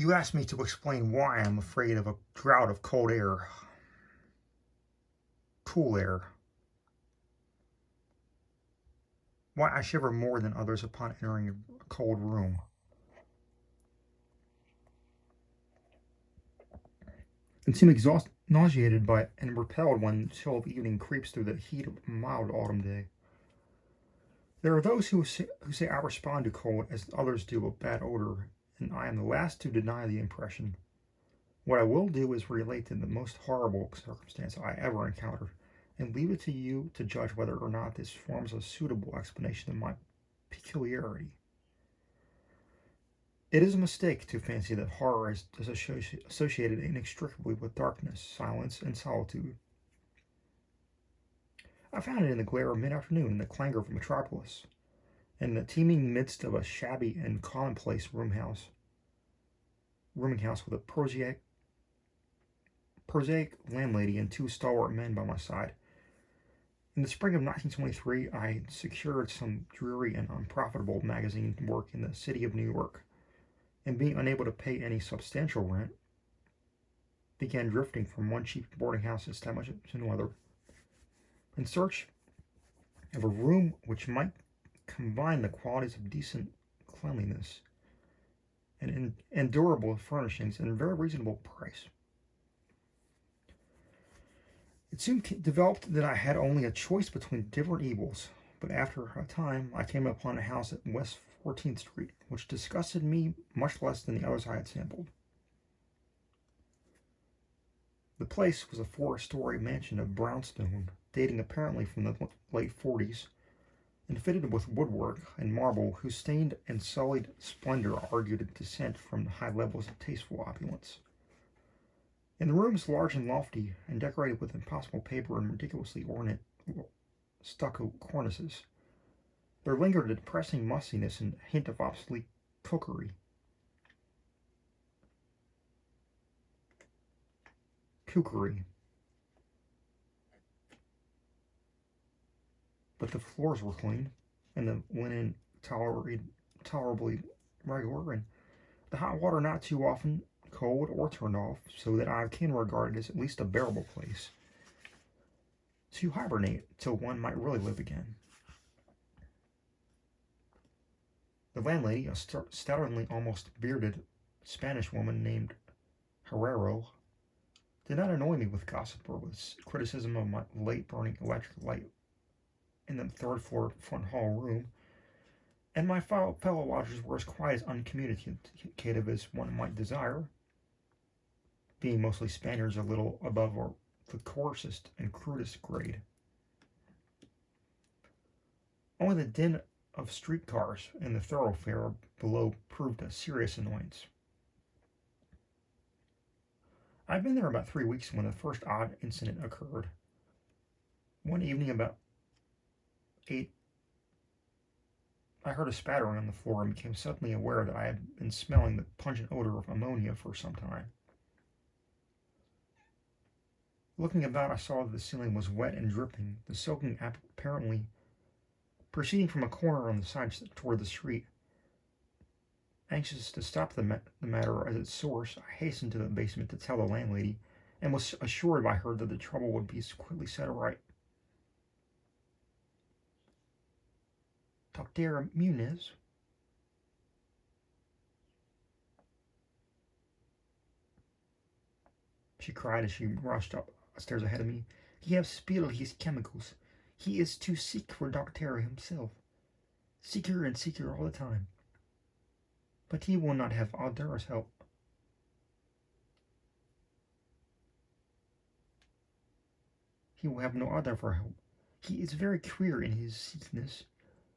You asked me to explain why I'm afraid of a drought of cold air. Cool air. Why I shiver more than others upon entering a cold room. And seem nauseated by and repelled when the chill of evening creeps through the heat of a mild autumn day. There are those who say I respond to cold as others do a bad odor, and I am the last to deny the impression. What I will do is relate to the most horrible circumstance I ever encountered, and leave it to you to judge whether or not this forms a suitable explanation of my peculiarity. It is a mistake to fancy that horror is associated inextricably with darkness, silence, and solitude. I found it in the glare of mid-afternoon, in the clangor of a metropolis, in the teeming midst of a shabby and commonplace rooming house with a prosaic landlady and two stalwart men by my side. In the spring of 1923, I had secured some dreary and unprofitable magazine work in the city of New York, and being unable to pay any substantial rent, began drifting from one cheap boarding house establishment to another, in search of a room which might combine the qualities of decent cleanliness and durable furnishings at a very reasonable price. It soon developed that I had only a choice between different evils, but after a time I came upon a house at West 14th Street, which disgusted me much less than the others I had sampled. The place was a 4-story mansion of brownstone, dating apparently from the late 40s, and fitted with woodwork and marble whose stained and sullied splendor argued a descent from the high levels of tasteful opulence. In the rooms large and lofty, and decorated with impossible paper and ridiculously ornate stucco cornices, there lingered a depressing mustiness and a hint of obsolete cookery. But the floors were clean, and the linen tolerably regular, and the hot water not too often cold or turned off, so that I can regard it as at least a bearable place to hibernate till one might really live again. The landlady, a stutteringly almost bearded Spanish woman named Herrero, did not annoy me with gossip or with criticism of my late burning electric light in the third-floor front hall room, and my fellow lodgers were as quite as uncommunicative as one might desire, being mostly Spaniards a little above the coarsest and crudest grade. Only the din of streetcars in the thoroughfare below proved a serious annoyance. I'd been there about 3 weeks when the first odd incident occurred. One evening about 8, I heard a spattering on the floor and became suddenly aware that I had been smelling the pungent odor of ammonia for some time. Looking about, I saw that the ceiling was wet and dripping, the soaking apparently proceeding from a corner on the side toward the street. Anxious to stop the matter at its source, I hastened to the basement to tell the landlady, and was assured by her that the trouble would be quickly set right. "Dr. Muniz?" she cried as she rushed upstairs ahead of me. "He has spilled his chemicals. He is too sick for Doctor himself. Sicker and sicker all the time. But he will not have Alder's help." "He will have no other for help. He is very queer in his sickness.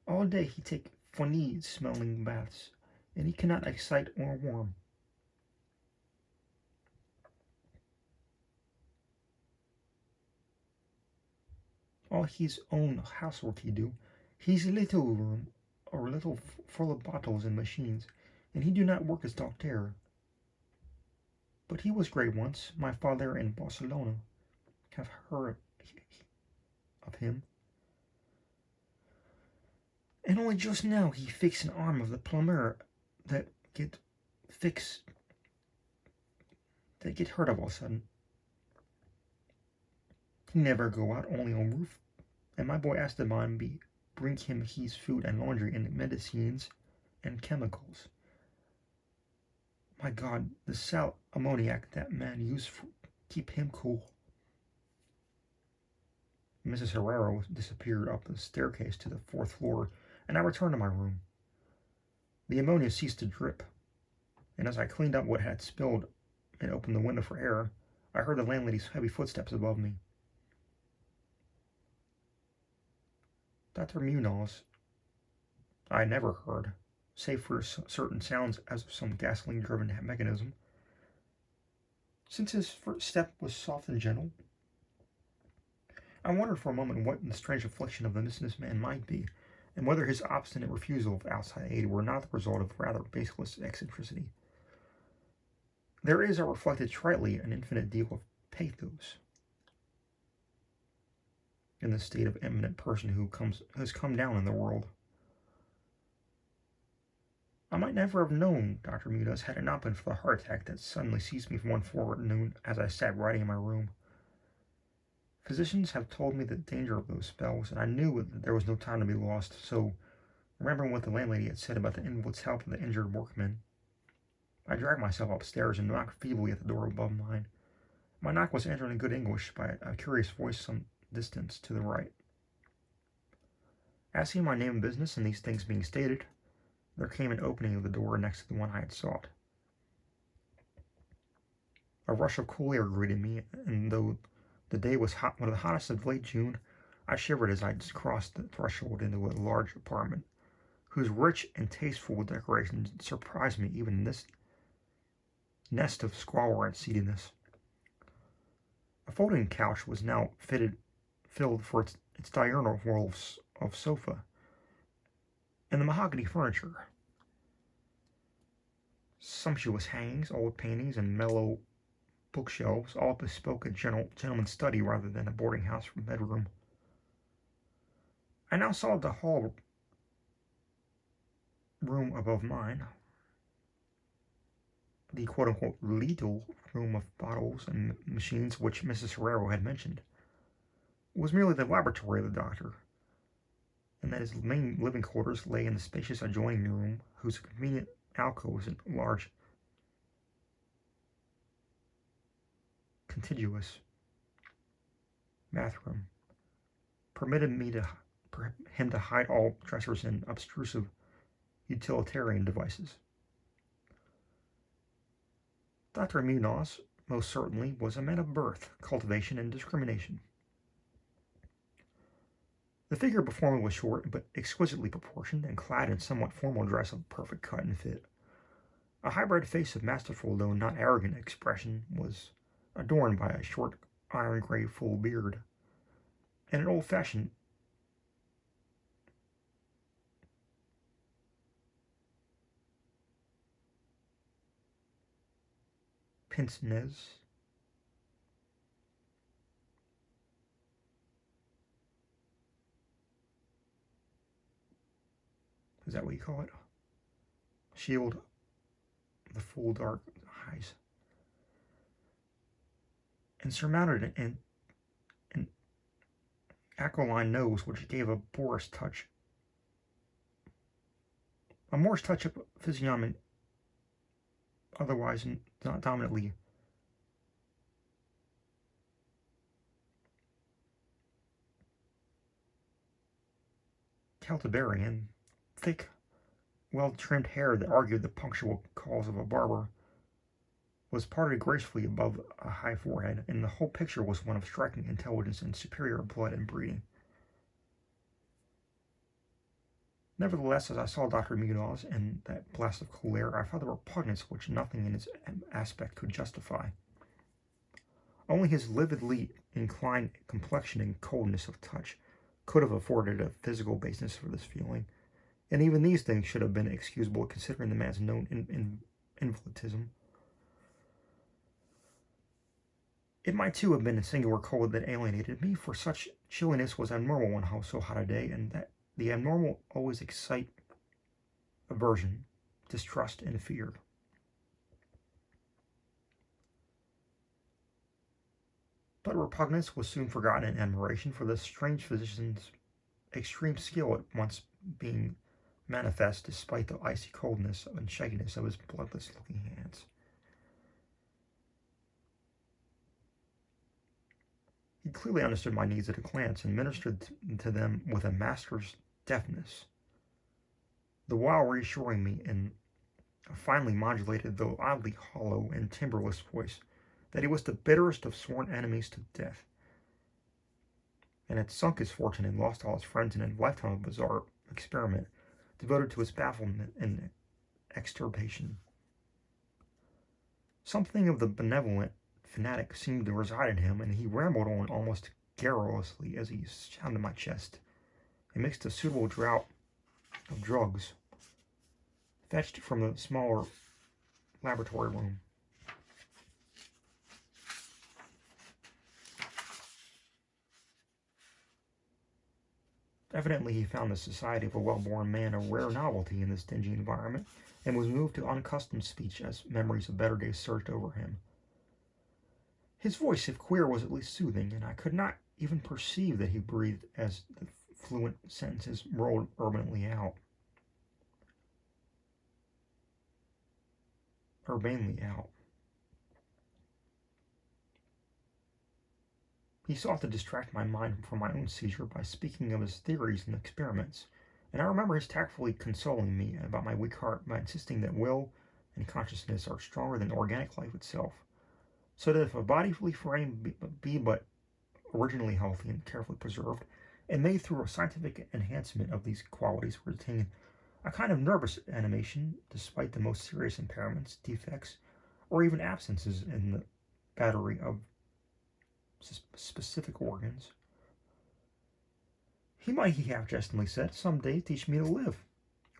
All day he take funny smelling baths, and he cannot excite or warm. All his own housework he do. His little room or little full of bottles and machines, and he do not work as doctor. But he was great once. My father in Barcelona have heard of him. And only just now he fixed an arm of the plumber that get fixed They get hurt all of a sudden. He never go out, only on roof. And my boy Esteban bring him his food and laundry and medicines and chemicals. My God, the sal ammoniac that man used for keep him cool. Mrs. Herrero disappeared up the staircase to the 4th floor, and I returned to my room. The ammonia ceased to drip, and as I cleaned up what had spilled and opened the window for air, I heard the landlady's heavy footsteps above me. Dr. Munoz, I had never heard, save for certain sounds as of some gasoline-driven mechanism. Since his first step was soft and gentle, I wondered for a moment what the strange affliction of the businessman might be, and whether his obstinate refusal of outside aid were not the result of rather baseless eccentricity. There is, I reflected tritely, an infinite deal of pathos in the state of eminent person who has come down in the world. I might never have known Dr. Munoz had it not been for the heart attack that suddenly seized me one forenoon as I sat writing in my room. Physicians have told me the danger of those spells, and I knew that there was no time to be lost, so, remembering what the landlady had said about the invalid's help and the injured workmen, I dragged myself upstairs and knocked feebly at the door above mine. My knock was answered in good English by a curious voice some distance to the right. Asking my name and business and these things being stated, there came an opening of the door next to the one I had sought. A rush of cool air greeted me, and though the day was hot, one of the hottest of late June, I shivered as I crossed the threshold into a large apartment, whose rich and tasteful decorations surprised me even in this nest of squalor and seediness. A folding couch was now filled for its diurnal role of sofa, and the mahogany furniture. Sumptuous hangings, old paintings, and mellow bookshelves all bespoke a gentleman's study rather than a boarding house bedroom. I now saw the hall room above mine, the quote-unquote little room of bottles and machines which Mrs. Herrero had mentioned, was merely the laboratory of the doctor, and that his main living quarters lay in the spacious adjoining room, whose convenient alcoves and large contiguous bathroom permitted him to hide all dressers and obtrusive utilitarian devices. Dr. Munoz, most certainly, was a man of birth, cultivation, and discrimination. The figure before me was short, but exquisitely proportioned, and clad in somewhat formal dress of perfect cut and fit. A hybrid face of masterful, though not arrogant expression, was adorned by a short, iron-gray full beard, and an old-fashioned pince nez. Is that what you call it? Shield the full dark eyes, and surmounted an aquiline nose which gave a Moorish touch of physiognomy, otherwise not dominantly Celtiberian. Thick, well-trimmed hair that argued the punctual calls of a barber was parted gracefully above a high forehead, and the whole picture was one of striking intelligence and superior blood and breeding. Nevertheless, as I saw Dr. Munoz in that blast of cool air, I felt a repugnance which nothing in his aspect could justify. Only his lividly inclined complexion and coldness of touch could have afforded a physical basis for this feeling, and even these things should have been excusable considering the man's known invalidism. It might too have been a singular cold that alienated me, for such chilliness was abnormal on so hot a day, and that the abnormal always excite aversion, distrust, and fear. But repugnance was soon forgotten in admiration for the strange physician's extreme skill at once being manifest despite the icy coldness and shakiness of his bloodless-looking hands. He clearly understood my needs at a glance and ministered to them with a master's deftness, the while reassuring me in a finely modulated, though oddly hollow and timbreless voice, that he was the bitterest of sworn enemies to death, and had sunk his fortune and lost all his friends in a lifetime of bizarre experiment devoted to his bafflement and extirpation. Something of the benevolent fanatic seemed to reside in him, and he rambled on almost garrulously as he sounded my chest, and mixed a suitable draught of drugs fetched from the smaller laboratory room. Evidently he found the society of a well-born man a rare novelty in this dingy environment, and was moved to unaccustomed speech as memories of better days surged over him. His voice, if queer, was at least soothing, and I could not even perceive that he breathed as the fluent sentences rolled urbanely out. He sought to distract my mind from my own seizure by speaking of his theories and experiments, and I remember his tactfully consoling me about my weak heart by insisting that will and consciousness are stronger than organic life itself, so that if a bodily frame be but originally healthy and carefully preserved, it may through a scientific enhancement of these qualities retain a kind of nervous animation despite the most serious impairments, defects, or even absences in the battery of specific organs. He might, he half-jestingly said, some day teach me to live,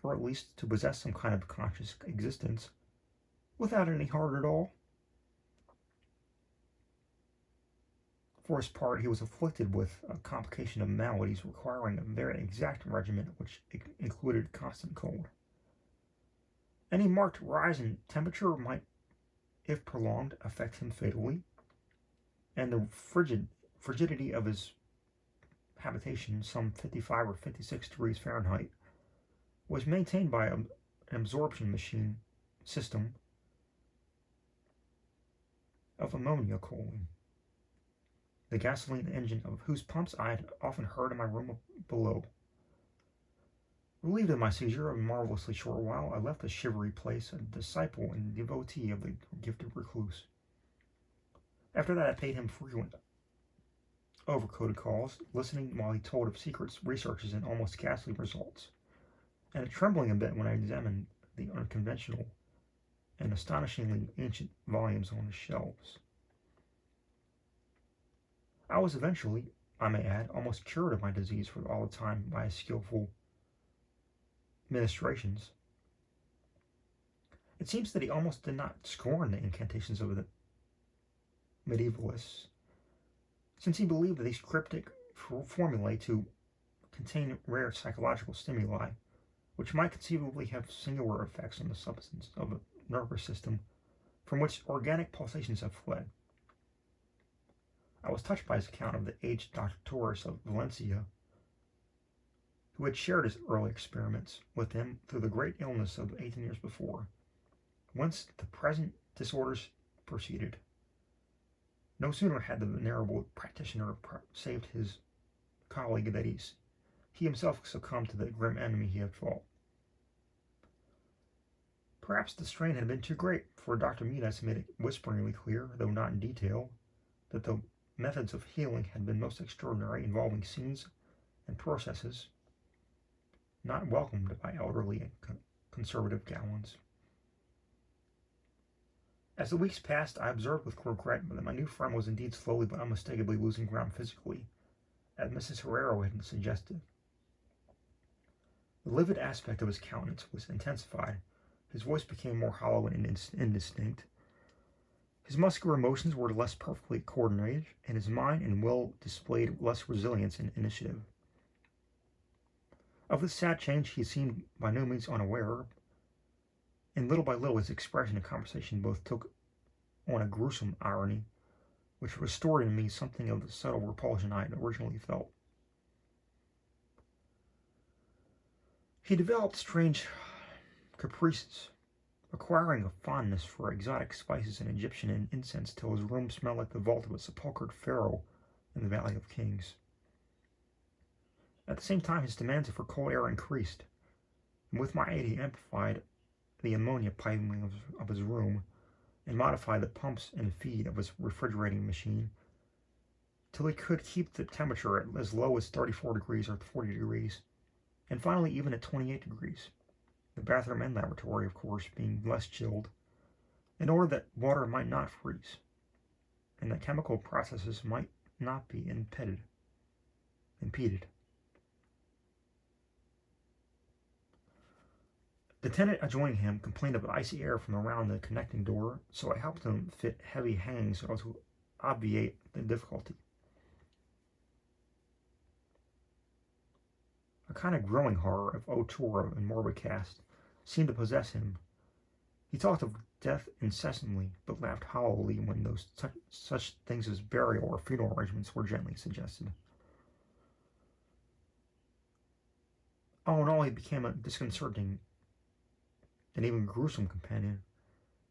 or at least to possess some kind of conscious existence, without any heart at all. For his part, he was afflicted with a complication of maladies requiring a very exact regimen which included constant cold. Any marked rise in temperature might, if prolonged, affect him fatally, and the frigidity of his habitation, some 55 or 56 degrees Fahrenheit, was maintained by an absorption machine system of ammonia cooling, the gasoline engine of whose pumps I had often heard in my room below. Relieved of my seizure a marvelously short while, I left the shivery place a disciple and devotee of the gifted recluse. After that I paid him frequent overcoated calls, listening while he told of secret researches and almost ghastly results, and trembling a bit when I examined the unconventional and astonishingly ancient volumes on his shelves. I was eventually, I may add, almost cured of my disease for all the time by his skillful ministrations. It seems that he almost did not scorn the incantations of the medievalists, since he believed that these cryptic formulae to contain rare psychological stimuli, which might conceivably have singular effects on the substance of a nervous system from which organic pulsations have fled. I was touched by his account of the aged Dr. Torres of Valencia, who had shared his early experiments with him through the great illness of 18 years before, whence the present disorders proceeded. No sooner had the venerable practitioner saved his colleague than he himself succumbed to the grim enemy he had fought. Perhaps the strain had been too great, for Dr. Muniz made it whisperingly clear, though not in detail, that the methods of healing had been most extraordinary, involving scenes and processes not welcomed by elderly and conservative gallants. As the weeks passed, I observed with regret that my new friend was indeed slowly but unmistakably losing ground physically, as Mrs. Herrero had suggested. The livid aspect of his countenance was intensified, his voice became more hollow and indistinct, his muscular motions were less perfectly coordinated, and his mind and will displayed less resilience and initiative. Of this sad change he seemed by no means unaware, and little by little his expression and conversation both took on a gruesome irony, which restored in me something of the subtle repulsion I had originally felt. He developed strange caprices, acquiring a fondness for exotic spices and Egyptian incense till his room smelled like the vault of a sepulchred pharaoh in the Valley of Kings. At the same time, his demands for cold air increased, and with my aid he amplified the ammonia piping of his room and modified the pumps and feed of his refrigerating machine till he could keep the temperature at as low as 34 degrees or 40 degrees, and finally even at 28 degrees, the bathroom and laboratory, of course, being less chilled, in order that water might not freeze, and that chemical processes might not be impeded. The tenant adjoining him complained of icy air from around the connecting door, so I helped him fit heavy hangings so as to obviate the difficulty. A kind of growing horror of auteur and morbid cast seemed to possess him. He talked of death incessantly, but laughed hollowly when such things as burial or funeral arrangements were gently suggested. All in all, he became a disconcerting and even gruesome companion.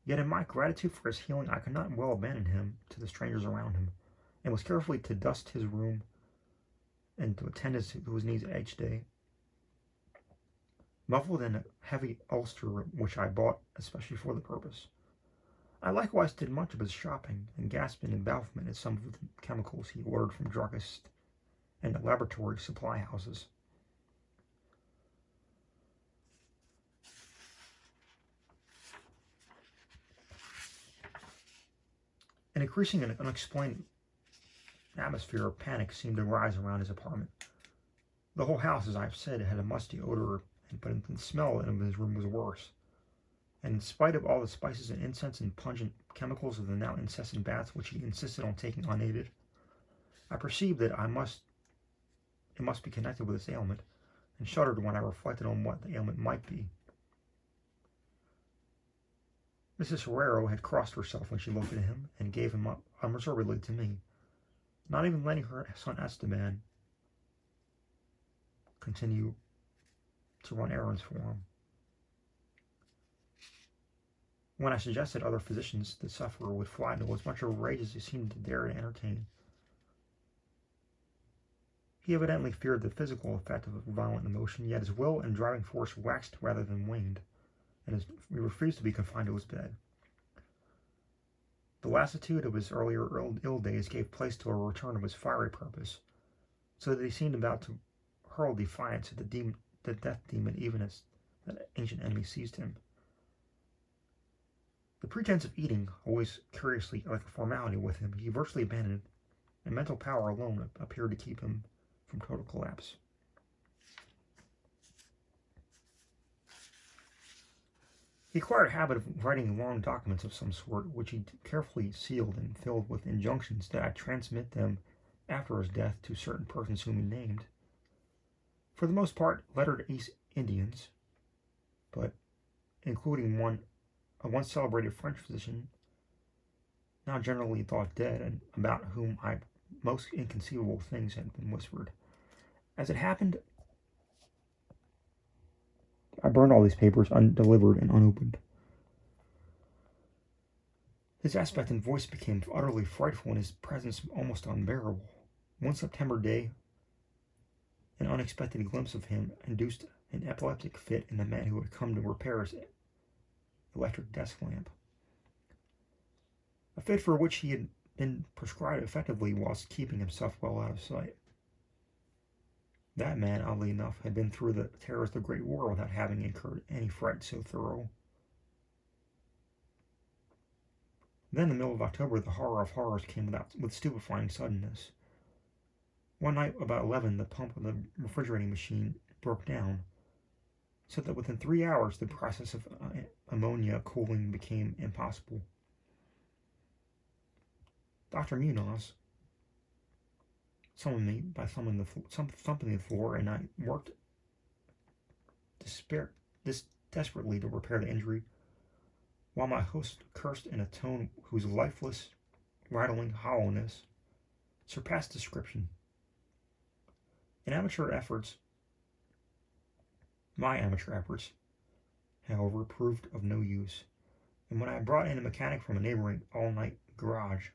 Yet in my gratitude for his healing, I could not well abandon him to the strangers around him, and was carefully to dust his room and to attend to his needs each day. Muffled in a heavy ulster which I bought especially for the purpose, I likewise did much of his shopping, and gasped in embalmment at some of the chemicals he ordered from druggists and the laboratory supply houses. An increasing and unexplained atmosphere of panic seemed to rise around his apartment. The whole house, as I have said, had a musty odor, but the smell of his room was worse. And in spite of all the spices and incense and pungent chemicals of the now incessant baths which he insisted on taking unaided, I perceived that it must be connected with his ailment, and shuddered when I reflected on what the ailment might be. Mrs. Herrero had crossed herself when she looked at him, and gave him up unreservedly to me, not even letting her son Esteban continue to run errands for him. When I suggested other physicians, the sufferer would fly into as much a rage as he seemed to dare to entertain. He evidently feared the physical effect of a violent emotion, yet his will and driving force waxed rather than waned, and he refused to be confined to his bed. The lassitude of his earlier ill days gave place to a return of his fiery purpose, so that he seemed about to hurl defiance at the death demon even as that ancient enemy seized him. The pretense of eating, always curiously like a formality with him, he virtually abandoned, and mental power alone appeared to keep him from total collapse. He acquired a habit of writing long documents of some sort, which he carefully sealed and filled with injunctions that I transmit them after his death to certain persons whom he named. For the most part, lettered East Indians, but including one celebrated French physician, now generally thought dead, and about whom most inconceivable things had been whispered. As it happened, I burned all these papers undelivered and unopened. His aspect and voice became utterly frightful, and his presence almost unbearable. One September day, an unexpected glimpse of him induced an epileptic fit in the man who had come to repair his electric desk lamp. A fit for which he had been prescribed effectively whilst keeping himself well out of sight. That man, oddly enough, had been through the terrors of the Great War without having incurred any fright so thorough. Then, in the middle of October, the horror of horrors came with stupefying suddenness. One night, about 11, the pump of the refrigerating machine broke down, so that within 3 hours the process of ammonia cooling became impossible. Dr. Munoz summoned me by thumping the floor, and I worked desperately to repair the injury, while my host cursed in a tone whose lifeless rattling hollowness surpassed description. In amateur efforts, my amateur efforts, however, proved of no use, and when I brought in a mechanic from a neighboring all-night garage,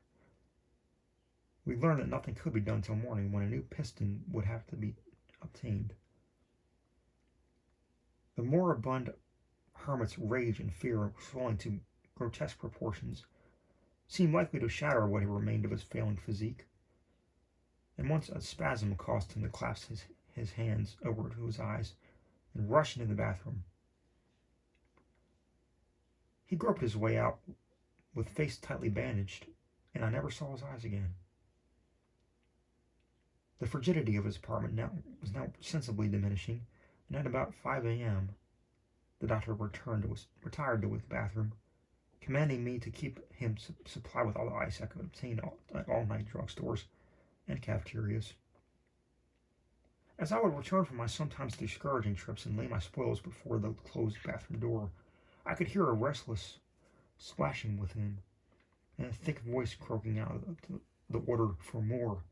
we learned that nothing could be done till morning, when a new piston would have to be obtained. The moribund hermit's rage and fear, swelling to grotesque proportions, seemed likely to shatter what had remained of his failing physique, and once a spasm caused him to clasp his hands over to his eyes and rush into the bathroom. He groped his way out with face tightly bandaged, and I never saw his eyes again. The frigidity of his apartment was now sensibly diminishing, and at about 5 a.m., the doctor retired to his bathroom, commanding me to keep him supplied with all the ice I could obtain at all-night drugstores and cafeterias. As I would return from my sometimes discouraging trips and lay my spoils before the closed bathroom door, I could hear a restless splashing within, and a thick voice croaking out the order for more.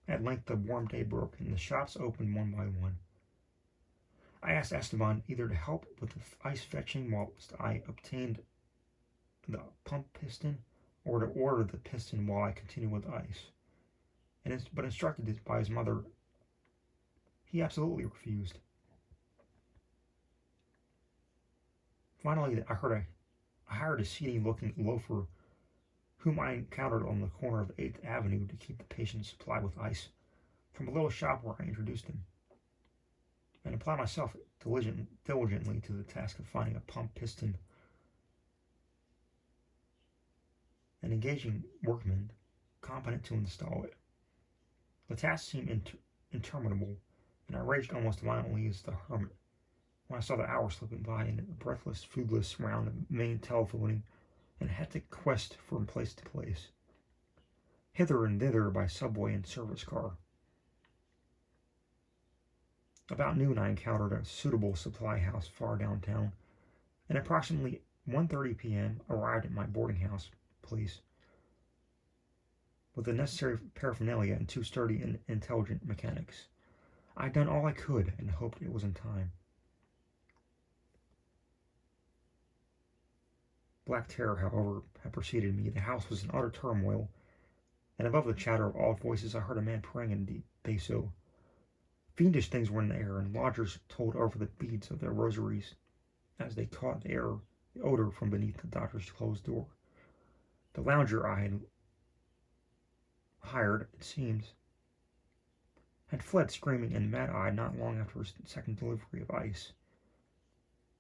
At length the warm day broke, and the shops opened one by one. I asked Esteban either to help with the ice fetching whilst I obtained the pump piston, or to order the piston while I continued with ice. But instructed by his mother, he absolutely refused. Finally, I hired a seedy-looking loafer whom I encountered on the corner of 8th Avenue to keep the patient supplied with ice from a little shop where I introduced him, and applied myself diligently to the task of finding a pump piston and engaging workmen competent to install it. The task seemed interminable, and I raged almost violently as the hermit when I saw the hours slipping by in a breathless, foodless round of main telephoning and hectic quest from place to place, hither and thither by subway and service car. About noon I encountered a suitable supply house far downtown, and approximately 1:30 p.m. arrived at my boarding house place with the necessary paraphernalia and 2 sturdy and intelligent mechanics. I had done all I could and hoped it was in time. Black terror, however, had preceded me. The house was in utter turmoil, and above the chatter of awed voices I heard a man praying in deep basso. Fiendish things were in the air, and lodgers told over the beads of their rosaries as they caught the odor from beneath the doctor's closed door. The lounger I had hired, it seems, had fled screaming and mad-eyed not long after his second delivery of ice,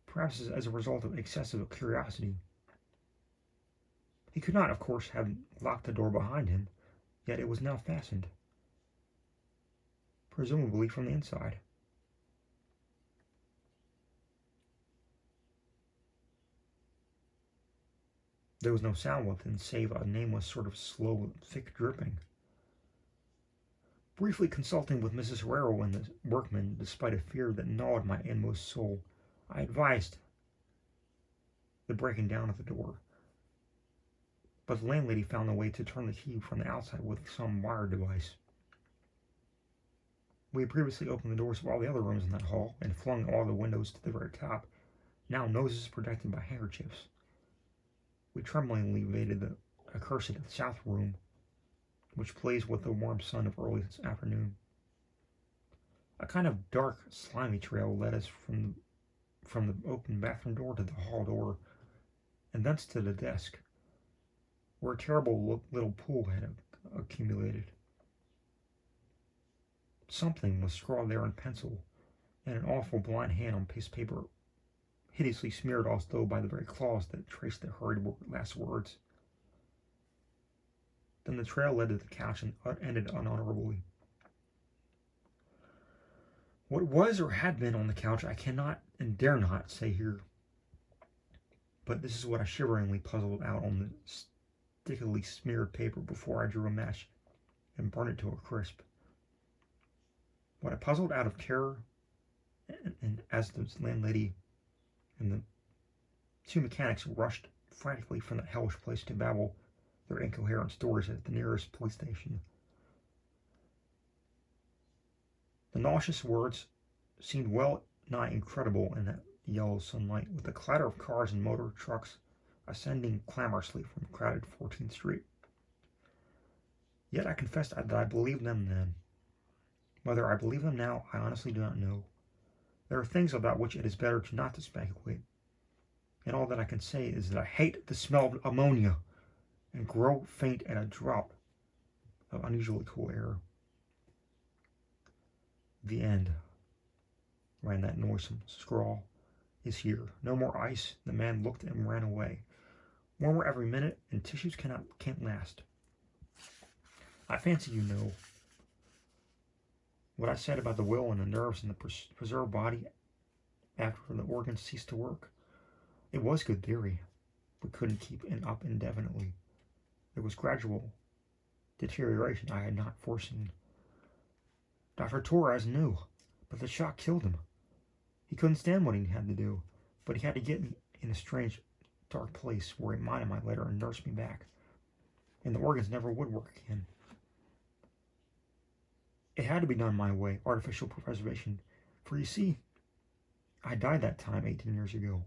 perhaps as a result of excessive curiosity. He could not, of course, have locked the door behind him, yet it was now fastened, presumably from the inside. There was no sound within save a nameless sort of slow, thick dripping. Briefly consulting with Mrs. Herrero and the workmen, despite a fear that gnawed my inmost soul, I advised the breaking down of the door. But the landlady found a way to turn the key from the outside with some wire device. We had previously opened the doors of all the other rooms in that hall and flung all the windows to the very top, now noses protected by handkerchiefs. We tremblingly evaded the accursed south room, which blazed with the warm sun of early afternoon. A kind of dark, slimy trail led us from the open bathroom door to the hall door, and thence to the desk, where a terrible little pool had accumulated. Something was scrawled there in pencil, and an awful blind hand on paste paper, hideously smeared as though by the very claws that traced the hurried last words. Then the trail led to the couch and ended unhonorably. What was or had been on the couch I cannot and dare not say here, but this is what I shiveringly puzzled out on the stickily smeared paper before I drew a match and burned it to a crisp. What I puzzled out of terror, and as the landlady and the Two mechanics rushed frantically from that hellish place to babble their incoherent stories at the nearest police station. The nauseous words seemed well nigh incredible in that yellow sunlight, with the clatter of cars and motor trucks ascending clamorously from crowded 14th Street. Yet I confessed that I believed them then. Whether I believe them now, I honestly do not know. There are things about which it is better not to speculate. And all that I can say is that I hate the smell of ammonia and grow faint at a drop of unusually cool air. The end, ran that noisome scrawl, is here. No more ice. The man looked and ran away. Warmer every minute, and tissues can't last. I fancy you know what I said about the will and the nerves and the preserved body after the organs ceased to work. It was good theory. We couldn't keep it up indefinitely. There was gradual deterioration I had not foreseen. Dr. Torres knew, but the shock killed him. He couldn't stand what he had to do, but he had to get me in a strange, dark place where he minded my letter and nursed me back. And the organs never would work again. It had to be done my way, artificial preservation, for you see, I died that time 18 years ago.